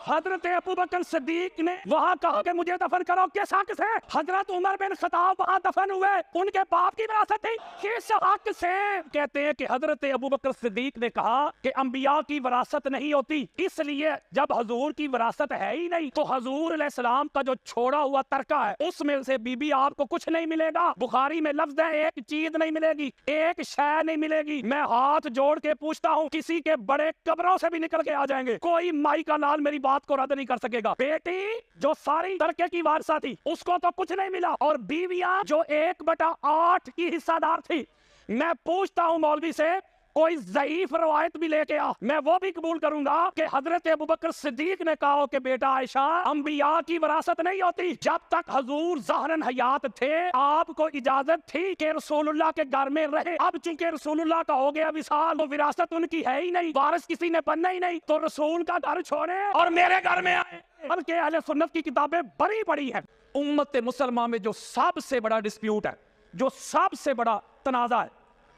حضرت ابو بکر صدیق نے وہاں کہا کہ مجھے دفن کرو، کس حق سے؟ حضرت عمر بن خطاب وہاں دفن ہوئے، ان کے باپ کی وراثت تھی، کس حق سے؟ کہتے ہیں کہ حضرت ابو بکر صدیق نے کہا کہ انبیاء کی وراثت نہیں ہوتی، اس لیے جب حضور کی وراثت ہے ہی نہیں تو حضور علیہ السلام کا جو چھوڑا ہوا ترکہ ہے اس میں سے بی بی آپ کو کچھ نہیں ملے گا۔ بخاری میں لفظ ہے ایک چیز نہیں ملے گی، ایک شے نہیں ملے گی۔ میں ہاتھ جوڑ کے پوچھتا ہوں، کسی کے بڑے قبروں سے بھی نکل کے آ جائیں گے، کوئی مائی کا لال میری بات کو رد نہیں کر سکے گا۔ بیٹی جو ساری ترکے کی وارثہ تھی اس کو تو کچھ نہیں ملا، اور بیویاں جو 1/8 کی حصہ دار تھی۔ میں پوچھتا ہوں مولوی سے، کوئی ضعیف روایت بھی لے کے آ، میں وہ بھی قبول کروں گا کہ حضرت ابوبکر صدیق نے کہا کہ بیٹا عائشہ انبیاء کی وراثت نہیں ہوتی، جب تک حضور ظاہراً حیات تھے آپ کو اجازت تھی کہ رسول اللہ کے گھر میں رہے، اب چونکہ رسول اللہ کا ہو گیا وصال تو وراثت ان کی ہے ہی نہیں، وارث کسی نے بننا ہی نہیں، تو رسول کا گھر چھوڑے اور میرے گھر میں آئے۔ بلکہ اہل سنت کی کتابیں بڑی بڑی ہیں۔ امت مسلمہ میں جو سب سے بڑا ڈسپیوٹ ہے، جو سب سے بڑا تنازع ہے،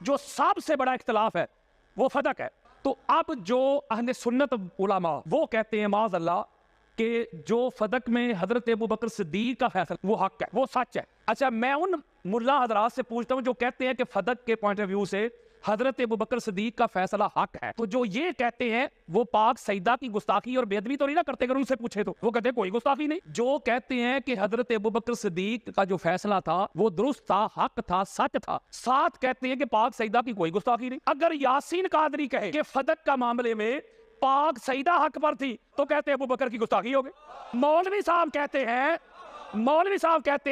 جو سب سے بڑا اختلاف ہے، وہ فدق ہے۔ تو اب جو اہل سنت علماء وہ کہتے ہیں معاذ اللہ کہ جو فدق میں حضرت ابوبکر صدیق کا فیصلہ وہ حق ہے، وہ سچ ہے۔ اچھا میں ان ملا حضرات سے پوچھتا ہوں جو کہتے ہیں کہ فدق کے پوائنٹ آف ویو سے حضرت ابوبکر صدیق کا فیصلہ حق ہے، تو جو یہ کہتے ہیں وہ پاک سیدہ کی گستاخی اور بے ادبی تو نہیں نہ کرتے؟ اگر ان سے پوچھے تو وہ کہتے ہیں کوئی گستاخی نہیں۔ جو کہتے ہیں کہ حضرت ابوبکر صدیق کا جو فیصلہ تھا وہ درست تھا، حق تھا، سچ تھا، ساتھ کہتے ہیں کہ پاک سیدہ کی کوئی گستاخی نہیں۔ اگر یاسین قادری کہے کہ فدق کا معاملے میں پاک سیدہ حق پر تھی تو کہتے ہیں ابوبکر کی گستاخی ہو گئی۔ مولوی صاحب کہتے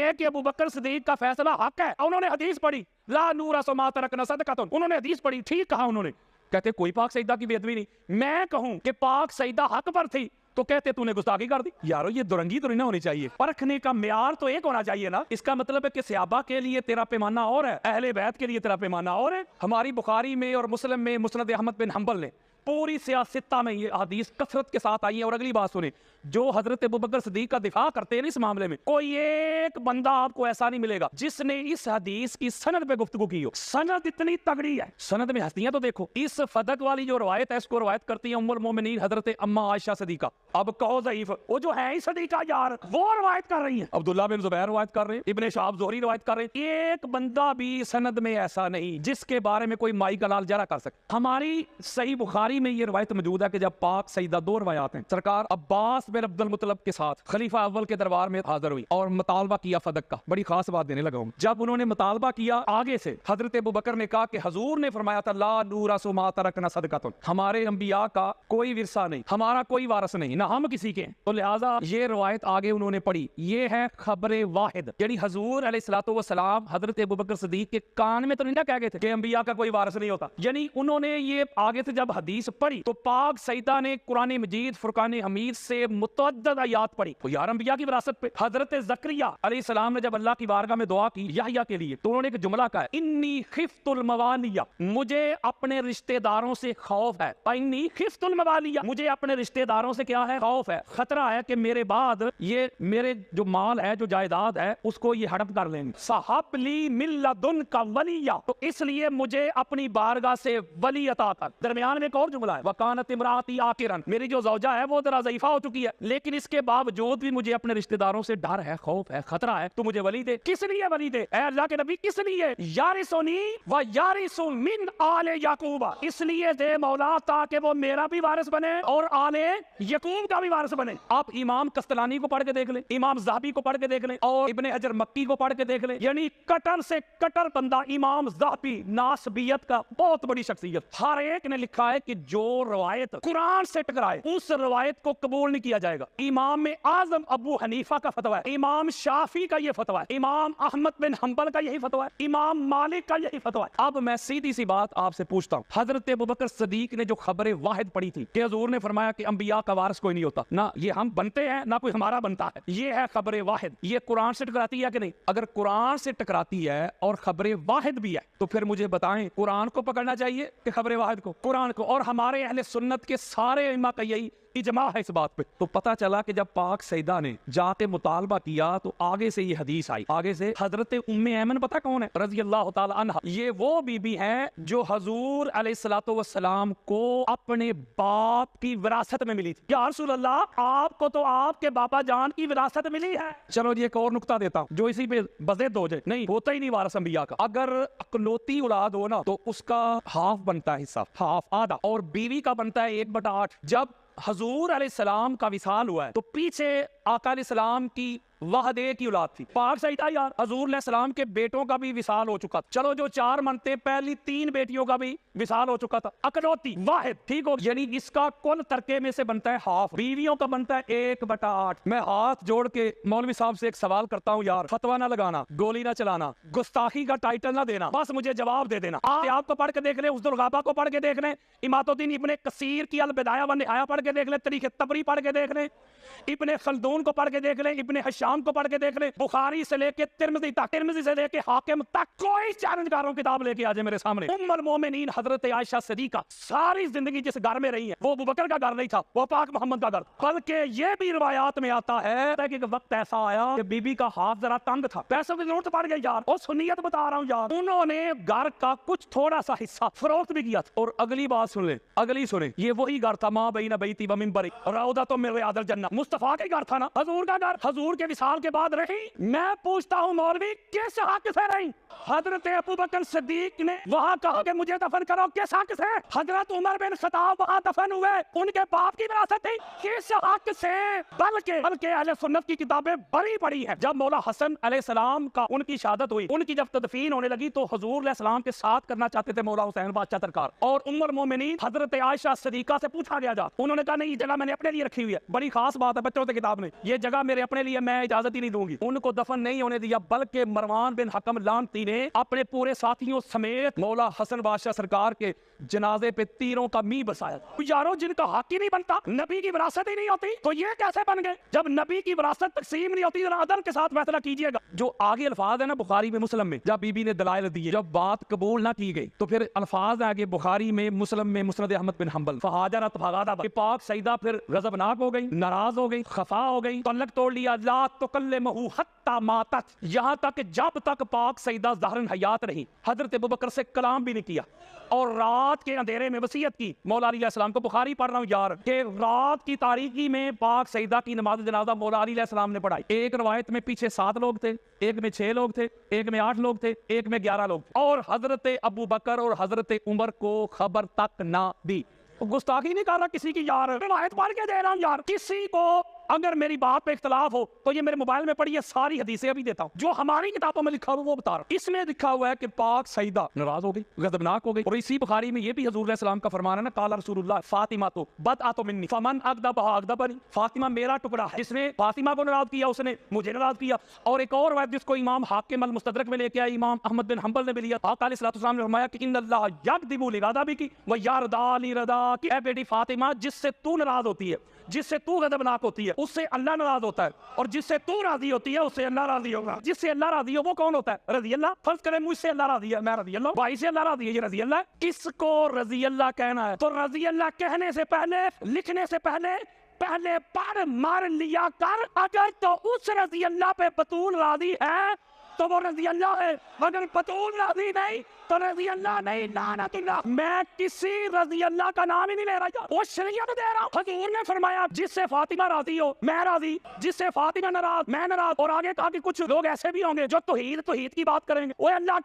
ہیں کہ ابوبکر صدیق کا فیصلہ حق ہے، انہوں نے حدیث پڑھی لا نورث ما ترکنا صدقۃ، انہوں نے حدیث پڑھی، ٹھیک کہا انہوں نے، کہتے کوئی پاک سیدہ کی بے ادبی نہیں۔ میں کہوں کہ پاک سیدہ حق پر تھی تو کہتے تو نے گستاخی کر دی۔ یارو یہ درنگی تو نہیں ہونی چاہیے، پرکھنے کا معیار تو ایک ہونا چاہیے نا۔ اس کا مطلب ہے کہ صحابہ کے لیے تیرا پیمانہ اور ہے، اہل بیت کے لیے تیرا پیمانہ اور ہے۔ ہماری بخاری میں اور مسلم میں مسند احمد بن حنبل نے پوری سیاستہ میں یہ حدیث کثرت کے ساتھ آئی ہے۔ اور اگلی بات سنیں، جو حضرت ابوبکر صدیق کا دفاع کرتے ہیں اس معاملے میں، کوئی ایک بندہ آپ کو ایسا نہیں ملے گا جس نے اس حدیث کی سند پہ گفتگو کی ہو۔ سند اتنی تگڑی ہے، سند میں ہستیاں تو دیکھو۔ اس فدق والی جو روایت ہے اس کو روایت کرتی ہیں ام المومنین حضرت اما عائشہ صدیقہ۔ اب کہو ضعیف، وہ جو ہے ہی صدیقہ یار، وہ روایت کر رہی ہیں، عبداللہ بن زبیر روایت کر رہے ہیں، ابن شہاب زہری روایت کر رہے ہیں۔ ایک بندہ بھی سند میں ایسا نہیں جس کے بارے میں کوئی مائی کا لال جرا کر سکے۔ ہماری صحیح بخاری میں یہ روایت موجود ہے کہ جب پاک سیدہ دو روایات ہیں، سرکار عباس بن عبد المطلب کے ساتھ خلیفہ اول کے دربار میں حاضر ہوئی اور مطالبہ کیا فدق کا۔ بڑی خاص بات دینے لگا ہوں، جب انہوں نے مطالبہ کیا آگے سے حضرت ابوبکر نے کہا کہ حضور نے فرمایا تھا لا نورث ما ترکنا صدقۃ، ہمارے انبیاء کا کوئی ورثہ نہیں، ہمارا کوئی وارث نہیں، نہ ہم کسی کے ہیں۔ تو لہٰذا یہ روایت آگے انہوں نے پڑھی، یہ ہے خبر واحد، یعنی حضور علیہ الصلوۃ والسلام حضرت ابوبکر صدیق کے کان میں تو نہیں نہ کہہ گئے تھے کہ انبیاء کا کوئی وارث نہیں ہوتا، یعنی انہوں نے یہ آگے سے جب حدیث پڑھی تو پاک سیدہ نے قرآن مجید فرقان حمید سے متعدد آیات پڑھی تو یار انبیاء کی وراثت پہ۔ حضرت زکریا علیہ السلام نے جب اللہ کی بارگاہ میں دعا کی یحییٰ کے لیے تو انہوں نے ایک جملہ کہا ہے انی خفت الموالیہ، مجھے اپنے رشتہ داروں سے خوف ہے، انی خفت الموالیہ، مجھے اپنے رشتہ داروں سے کیا ہے؟ خوف ہے، خطرہ ہے کہ میرے بعد یہ میرے جو مال ہے جو جائیداد ہے اس کو یہ ہڑپ کر لیں گے۔ صحب لی من لدنک ولیہ، تو اس لیے مجھے اپنی بارگاہ سے ولی عطا کر۔ درمیان میں ایک اور جملہ ہے وکانت امراتی عاقرا، میری جو زوجہ ہے وہ ذرا ضعیفہ ہو چکی ہے لیکن اس کے باوجود بھی مجھے اپنے رشتہ داروں سے ڈر ہے، خوف ہے، خطرہ ہے، تو مجھے ولی دے۔ کس لیے ولی دے اے اللہ کے نبی؟ کس لیے؟ یارثنی و یارث من آل یعقوب، اس لیے دے مولا تاکہ وہ میرا بھی وارث بنے اور آل یعقوب کا بھی وارث بنے۔ آپ امام قسطلانی کو پڑھ کے دیکھ لیں، امام ذہبی کو پڑھ کے دیکھ لیں اور ابن حجر مکی کو پڑھ کے دیکھ لیں، یعنی کٹر سے کٹر بندہ امام ذہبی ناسبیت کا بہت بڑی شخصیت، ہر ایک نے لکھا ہے کہ جو روایت قرآن سے ٹکرائے اس روایت کو قبول نہیں کیا جائے گا۔ امام اعظم ابو حنیفہ کا فتویٰ ہے، امام شافعی کا یہ فتویٰ ہے، امام احمد بن حنبل کا یہی فتویٰ ہے، امام مالک کا یہی فتویٰ ہے۔ اب میں سیدھی سی بات آپ سے پوچھتا ہوں، حضرت ابوبکر صدیق نے جو خبر واحد پڑھی تھی کہ حضور نے فرمایا کہ انبیاء کا وارث کوئی نہیں ہوتا، نہ یہ ہم بنتے ہیں نہ کوئی ہمارا بنتا ہے، یہ ہے خبر واحد، یہ قرآن سے ٹکراتی ہے کہ نہیں؟ اگر قرآن سے ٹکراتی ہے اور خبر واحد بھی ہے تو پھر مجھے بتائیں قرآن کو پکڑنا چاہیے کہ خبر واحد کو؟ قرآن کو۔ اور ہمارے اہل سنت کے سارے ائمہ کا یہی اجماع ہے اس بات پہ. تو پتہ چلا کہ جب پاک سیدہ نے جا کے مطالبہ کیا تو آگے سے یہ حدیث آئی. آگے سے حضرت ام ایمن پتہ کون ہے رضی اللہ تعالی عنہ. یہ وہ بی بی ہیں جو حضور علیہ الصلوۃ والسلام کو اپنے باپ کی وراثت میں ملی تھی. یا رسول اللہ آپ کو تو آپ کے باپا جان کی وراثت ملی ہے. چلو جی ایک اور نقطہ دیتا ہوں جو اسی پہ بضد ہو جائے. نہیں ہوتا ہی نہیں وارث انبیاء کا. اگر اکلوتی اولاد ہو نا تو اس کا ہاف بنتا ہے حصہ, ہاف آدھا, اور بیوی کا بنتا ہے 1/8. جب حضور علیہ السلام کا وصال ہوا ہے تو پیچھے آقا علیہ السلام کی واحد ایک ہی اولاد تھی پاک سیدہ. یار حضور علیہ السلام کے بیٹوں کا بھی وصال ہو چکا تھا. چلو جو 4 منتے پہلی 3 بیٹیوں کا بھی وصال ہو چکا تھا. اکلوتی واحد, ٹھیک ہو, یعنی اس کا کل ترکے میں سے بنتا ہے ہاف. بیویوں کا بنتا ہے 1/8. میں ہاتھ جوڑ کے مولوی صاحب سے ایک سوال کرتا ہوں یار, فتویٰ نہ لگانا, گولی نہ چلانا, گستاخی کا ٹائٹل نہ دینا, بس مجھے جواب دے دینا. آپ کو پڑھ کے دیکھ لیں, عزد الغابہ کو پڑھ کے دیکھ لیں, امامۃ الدین ابن کثیر کی البدایہ والنہایہ پڑھ کے دیکھ لیں, تاریخ طبری پڑھ کے دیکھ لیں, ابن خلدون کو پڑھ کے دیکھ لیں, ابن حشام کو پڑھ کے دیکھ لیں, بخاری سے لے کے ترمذی تک, ترمذی سے لے کے حاکم تک, کوئی چیلنج کاروں کتاب لے کے آ جائے میرے سامنے. ام المومنین حضرت عائشہ صدیقہ ساری زندگی جس گھر میں رہی ہیں وہ ابوبکر کا گھر نہیں تھا, وہ پاک محمد کا گھر. بلکہ یہ بھی روایات میں آتا ہے کہ ایک وقت ایسا آیا کہ بی بی کا ہاتھ ذرا تنگ تھا, پیسوں کی ضرورت پڑ گئی یار, اور سنیت بتا رہا ہوں یار, انہوں نے گھر کا کچھ تھوڑا سا حصہ فروخت بھی کیا تھا. اور اگلی بات سن لیں, اگلی سنیں, یہ وہی گھر تھا ماں بین بیتی و منبری روضۃ من ریاض الجنہ, مصطفیٰ کے گھر تھا نا, حضور کا گھر. حضور کے وصال کے بعد رہی. میں پوچھتا ہوں مولوی کس حق سے رہی؟ حضرت ابوبکر صدیق نے وہاں کہا کہ مجھے دفن کرو, کس حق سے؟ حضرت عمر بن خطاب وہاں دفن ہوئے, ان کے باپ کی وراثت تھی, کس حق سے؟ بلکہ اہل سنت کی کتابیں بڑی پڑی ہیں. جب مولا حسن علیہ السلام کا ان کی شہادت ہوئی, ان کی جب تدفین ہونے لگی تو حضور علیہ السلام کے ساتھ کرنا چاہتے تھے مولا حسین بادشاہ ترکار, اور ام المومنین حضرت عائشہ صدیقہ سے پوچھا گیا جا, انہوں نے کہا نہیں, یہ جگہ میں نے اپنے لیے رکھی ہوئی ہے. بڑی خاص بات ہے بچوں سے کتاب میں, یہ جگہ میرے اپنے لیے, میں اجازت ہی نہیں دوں گی. ان کو دفن نہیں ہونے دیا, بلکہ مروان بن حکم لعنتی نے اپنے پورے ساتھیوں سمیت مولا حسن بادشاہ سرکار کے جنازے پہ تیروں کا می بسایا. یارو جن کا حق ہی نہیں بنتا, نبی کی وراثت ہی نہیں ہوتی, تو یہ کیسے بن گئے؟ جب نبی کی وراثت تقسیم نہیں ہوتی, ذرا عدل کے ساتھ فیصلہ کیجئے گا. جو آگے الفاظ ہے نا بخاری میں مسلم میں, جب بی بی نے دلائل دیے, جب بات قبول نہ کی گئی تو پھر الفاظ آگے بخاری میں, مسلم میں, مسند احمد بن حنبل, فہاجرت فغاضب, کہ پاک سیدہ پھر غضبناک ہو گئی, ناراض ہو گئی, خفا ہو گئی, تعلق توڑ لیا. لا تکلمہ حتی ماتت, یہاں تک جب تک پاک سیدہ ظاہراً حیات رہی حضرت ابوبکر سے کلام بھی نہیں کیا, اور رات کے اندھیرے میں وصیت کی. مولا علی علیہ السلام کو, بخاری پڑھ رہا ہوں یار, کہ رات کی تاریکی میں پاک سیدہ کی نماز جنازہ مولا علی علیہ السلام نے پڑھائی. ایک روایت میں پیچھے 7 لوگ تھے, ایک میں 6 لوگ تھے, ایک میں 8 لوگ تھے, ایک میں 11 لوگ تھے, اور حضرت ابوبکر اور حضرت عمر کو خبر تک نہ دی. گستاخی نہیں کر رہا کسی کی یار, روایت پڑھ کے دے رہا ہوں یار. کسی کو اگر میری بات پہ اختلاف ہو تو یہ میرے موبائل میں پڑھی ہے, ساری حدیثیں ابھی دیتا ہوں جو ہماری کتابوں میں لکھا ہوا وہ بتا رہا ہوں. اس میں لکھا ہوا ہے کہ پاک سیدہ ناراض ہو گئی, غضبناک ہو گئی, اور اسی بخاری میں یہ بھی حضور علیہ السلام کا فرمان ہے نا, قال رسول اللہ فاطمہ تو بدعۃ منی فمن اغضبها اغضبنی, فاطمہ میرا ٹکڑا ہے, جس نے فاطمہ کو ناراض کیا اس نے مجھے ناراض کیا. اور ایک اور روایت جس کو امام حاکم المستدرک میں لے کے آئے, امام احمد بن حنبل نے بھی لیا, آقا علیہ السلام نے فرمایا کہ ان اللہ یغضب لغضبک ویرضی لرضاک, اے بیٹی فاطمہ جس سے تو ناراض ہوتی ہے, جس سے تو غضبناک ہوتی ہے, اس سے اللہ ناراض ہوتا ہے, اور جس سے تو راضی ہوتی ہے اس سے اللہ راضی ہوگا. جس سے اللہ راضی ہو وہ کون ہوتا ہے؟ رضی اللہ. فرض کریں مجھ سے اللہ راضی ہے, میں رضی اللہ, بھائی سے اللہ راضی ہے, یہ رضی اللہ. کس کو رضی اللہ کہنا ہے تو رضی اللہ کہنے سے پہلے, لکھنے سے پہلے پڑھ مار لیا کر. اگر تو اس رضی اللہ پہ بطول راضی ہے تو وہ رضی اللہ ہے, اگر بطول راضی نہیں تو رضی اللہ نہیں, لعنت اللہ. میں کسی رضی اللہ کا نام ہی نہیں لے رہا, وہ شریعت دے رہا. حضور نے فرمایا جس سے فاطمہ راضی ہو میں راضی, جس سے فاطمہ ناراض میں ناراض. اور آگے کہا کہ کچھ لوگ ایسے بھی ہوں گے جو توحید کی بات کریں گے. وہ اللہ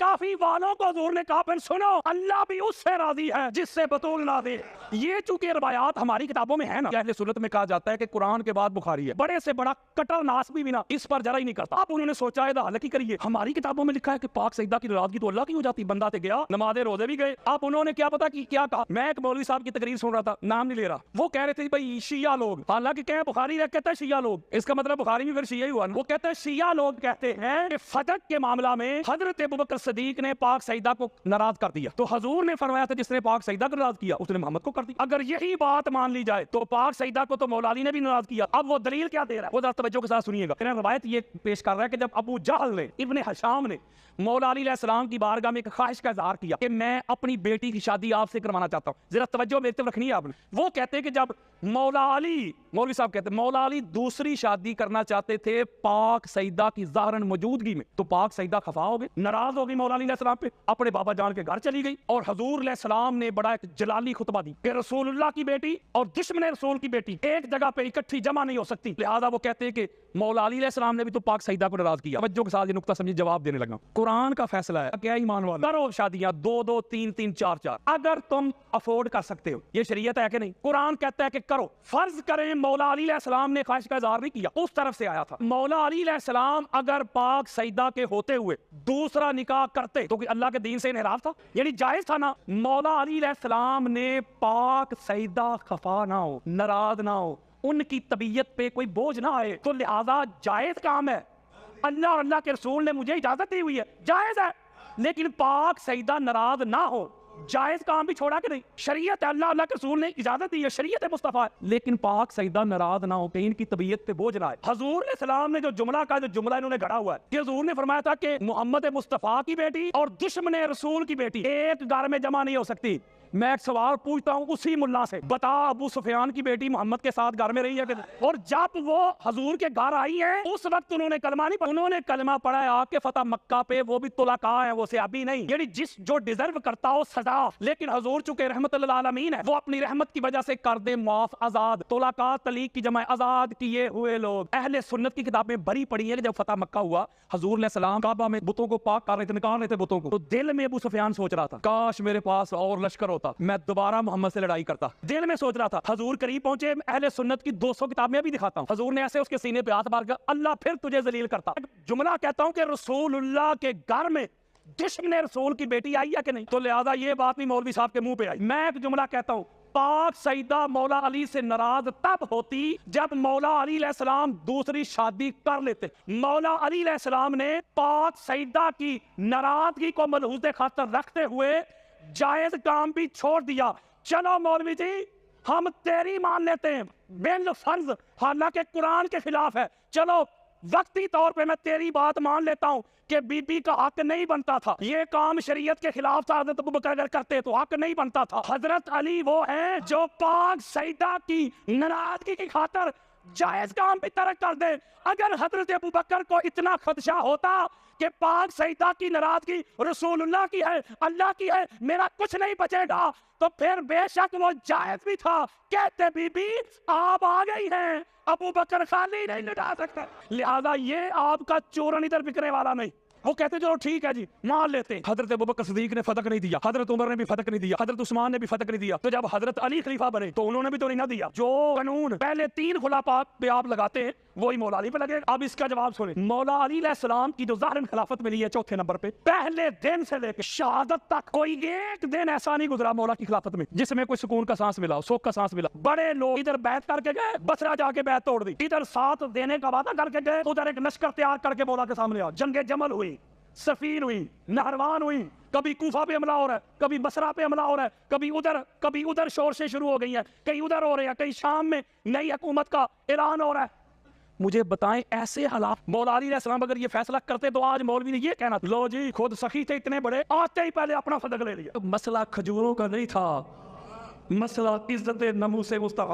کافی والوں کو حضور نے کہا پھر سنو, اللہ بھی اس سے راضی ہے جس سے بطول راضی ہے. یہ چونکہ روایات ہماری کتابوں میں ہے نا, اہل سنت میں کہا جاتا ہے کہ قرآن کے بعد بخاری ہے, بڑے سے بڑا کٹر ناس بھی نا اس پر ذرا ہی نہیں کرتا. اب انہوں نے سوچا ہے حالانکہ کریے, ہماری کتابوں میں لکھا ہے کہ پاک سیدہ کی ناراضگی تو اللہ کی ہو جاتی, بندہ تے گیا, نمازیں روزے بھی گئے. اب انہوں نے کیا پتا کہ کیا کہا. میں ایک مولوی صاحب کی تقریر سن رہا تھا, نام نہیں لے رہا, وہ کہہ رہے تھے بھائی شیعہ لوگ, حالانکہ کہیں بخاری رہ کہتا ہے شیعہ لوگ, اس کا مطلب بخاری میں پھر شیعہ ہی ہوا. وہ کہتے ہیں شیعہ لوگ کہتے ہیں کہ فتح کے معاملہ میں حضرت ابوبکر صدیق نے پاک سیدہ کو ناراض کر دیا, تو حضور نے فرمایا تھا جس نے پاک سیدہ کو ناراض کیا اس نے محمد کو کر دیا. اگر یہی بات مان لی جائے تو پاک سیدہ کو تو مولا علی نے بھی ناراض کیا. اب وہ دلیل کیا دے رہا ہے, وہ ذرا توجہ کے ساتھ سنیے گا. روایت یہ پیش کر رہا ہے کہ جب ابو جہل نے ابن حشام نے مولا علی علیہ السلام کی بارگاہ میں ایک خواہش کا اظہار کیا کہ میں اپنی بیٹی کی شادی آپ سے کروانا چاہتا ہوں، ذرا توجہ میری طرف رکھنی ہے آپ نے. وہ کہتے ہیں کہ جب مولا علی، مولوی صاحب کہتے ہیں مولا علی دوسری شادی کرنا چاہتے تھے پاک سیدہ کی ظاہراً موجودگی میں، تو پاک سیدہ خفا ہو گئی، ناراض ہو گئی مولا علی علیہ السلام پہ، اپنے بابا جان کے گھر چلی گئی اور حضور علیہ السلام نے بڑا ایک جلالی خطبہ دی کہ رسول اللہ کی بیٹی اور دشمن رسول کی بیٹی ایک جگہ پہ اکٹھی جمع نہیں ہو سکتی. لہذا وہ کہتے ہیں کہ مولا علی علیہ السلام نے بھی تو پاک سیدہ کو ناراض کیا. توجہ کے ساتھ یہ نقطہ سمجھے، جواب دینے لگا. قرآن کا فیصلہ ہے، کیا ایمان والا کرو شادیاں 2 2 3 3 4 4 اگر تم افورڈ کر سکتے ہو. یہ شریعت ہے کہ نہیں؟ قرآن کہتا ہے کہ کرو. فرض کریں مولا علی علیہ السلام نے خواہش کا اظہار نہیں کیا، اس طرف سے آیا تھا. مولا علی علیہ السلام اگر پاک سیدہ کے ہوتے ہوئے دوسرا نکاح کرتے تو اللہ کے دین سے انحراف تھا، یعنی جائز تھا نا. مولا علی علیہ السلام نے پاک سیدہ خفا نہ ہو، ناراض نہ ہو، ان کی طبیعت پہ کوئی بوجھ نہ آئے، تو لہذا جائز کام ہے. اللہ اور اللہ کے رسول نے مجھے اجازت دی ہوئی ہے، جائز ہے. لیکن پاک سیدہ ناراض نہ ہو، جائز کام بھی چھوڑا کہ نہیں؟ شریعت ہے، اللہ اللہ کے رسول نے اجازت دی ہے، شریعت مصطفیٰ ہے. لیکن پاک سیدہ ناراض نہ ہو کہ ان کی طبیعت پہ بوجھ نہ آئے. حضور علیہ السلام نے جو جملہ کہا، جو جملہ انہوں نے گھڑا ہوا ہے کہ حضور نے فرمایا تھا کہ محمد مصطفیٰ کی بیٹی اور دشمن رسول کی بیٹی ایک گھر میں جمع نہیں ہو سکتی. میں ایک سوال پوچھتا ہوں اسی ملا سے، بتا ابو سفیان کی بیٹی محمد کے ساتھ گھر میں رہی ہے کہ نہیں؟ اور جب وہ حضور کے گھر آئی ہیں اس وقت انہوں نے کلمہ نہیں پڑھا، انہوں نے کلمہ پڑھا ہے آ کے فتح مکہ پہ، وہ بھی طلقاء ہیں، وہ صحابی نہیں، یعنی جو ڈیزرو کرتا ہو سزا. لیکن حضور چونکہ رحمت للعالمین ہے، وہ اپنی رحمت کی وجہ سے کر دے معاف، آزاد. طلقاء طلیق کی جمع آزاد کیے ہوئے لوگ. اہل سنت کی کتابیں بری پڑھی ہیں کہ جب فتح مکہ ہوا حضور علیہ السلام کعبہ میں بتوں کو پاک کر رہے تھے، نکال رہے تھے بتوں کو، تو دل میں ابو سفیان سوچ رہا تھا کاش میرے پاس اور لشکر ہوتا، میں دوبارہ محمد سے لڑائی کرتا. دل میں سوچ رہا تھا. حضور قریب پہنچے، اہل سنت کی 200 کتابیں بھی دکھاتا ہوں، حضور نے ایسے اس کے سینے پہ ہاتھ مار کر اللہ پھر تجھے ذلیل کرتا. جملہ کہتا ہوں کہ رسول اللہ کے گھر میں دشمن رسول کی بیٹی آئی ہے کہ نہیں؟ تو لہذا یہ بات نہیں مولوی صاحب کے منہ پہ آئی. میں ایک جملہ کہتا ہوں، پاک سیدہ مولا علی سے ناراض تب ہوتی جب مولا علی علیہ السلام دوسری شادی کر لیتے. مولا علی علیہ السلام نے پاک سیدہ کی ناراضگی کو ملحوظ خاطر رکھتے ہوئے جائز کام بھی چھوڑ دیا. چلو مولوی جی ہم تیری مان لیتے ہیں بالفرض، حالانکہ قرآن کے خلاف ہے، چلو وقتی طور پہ میں تیری بات مان لیتا ہوں کہ بی بی کا حق نہیں بنتا تھا، یہ کام شریعت کے خلاف تھا، حضرت ابوبکر اگر کرتے تو حق نہیں بنتا تھا. حضرت علی وہ ہیں جو پاک سیدہ کی ناراضگی کی خاطر جائز کام بھی ترک کر دے. اگر حضرت ابوبکر کو اتنا خدشہ ہوتا کہ پاک سیدہ کی ناراضگی رسول اللہ کی ہے، اللہ کی ہے، میرا کچھ نہیں بچے گا، تو پھر بے شک وہ جائز بھی تھا. کہتے بی بی آپ آ گئی ہیں، ابوبکر خالی نہیں لٹا سکتا. لہذا یہ آپ کا چورن ادھر بکنے والا نہیں. وہ کہتے چلو ٹھیک ہے جی مان لیتے. حضرت ابوبکر صدیق نے فتق نہیں دیا، حضرت عمر نے بھی فتق نہیں دیا، حضرت عثمان نے بھی فتق نہیں دیا، تو جب حضرت علی خلیفہ بنے تو انہوں نے بھی تو نہیں نہ دیا. جو قانون پہلے 3 خلفاء پہ آپ لگاتے ہیں وہی مولا علی پہ لگے. اب اس کا جواب سنیں. مولا علی علیہ السلام کی جو ظاہراً خلافت ملی ہے 4تھے نمبر پہ، پہلے دن سے لے کے شہادت تک کوئی ایک دن ایسا نہیں گزرا مولا کی خلافت میں جس میں کوئی سکون کا سانس ملا، سوکھ کا سانس ملا. بڑے لوگ ادھر بیعت کر کے گئے، بصرہ جا کے بیعت توڑ دی، ادھر ساتھ دینے کا وعدہ کر کے گئے، ادھر ایک لشکر تیار کر کے مولا کے سامنے آ. جنگ جمل ہوئی، سفین ہوئی، نہروان ہوئی، کبھی کوفہ پہ حملہ ہو رہا ہے، کبھی بصرہ پہ حملہ ہو رہا ہے، کبھی ادھر شور سے شروع ہو گئی ہیں، کہیں ادھر ہو رہے ہیں، کہیں شام میں نئی حکومت کا اعلان ہو رہا ہے. مجھے بتائیں ایسے حالات مولا علی علیہ السلام اگر یہ فیصلہ کرتے تو آج مولوی نے یہ کہنا لو جی خود سخی تھے اتنے بڑے، آتے ہی پہلے اپنا فتق لے لیا. مسئلہ کھجوروں کا نہیں تھا، مسئلہ عزت ناموس مصطفیٰ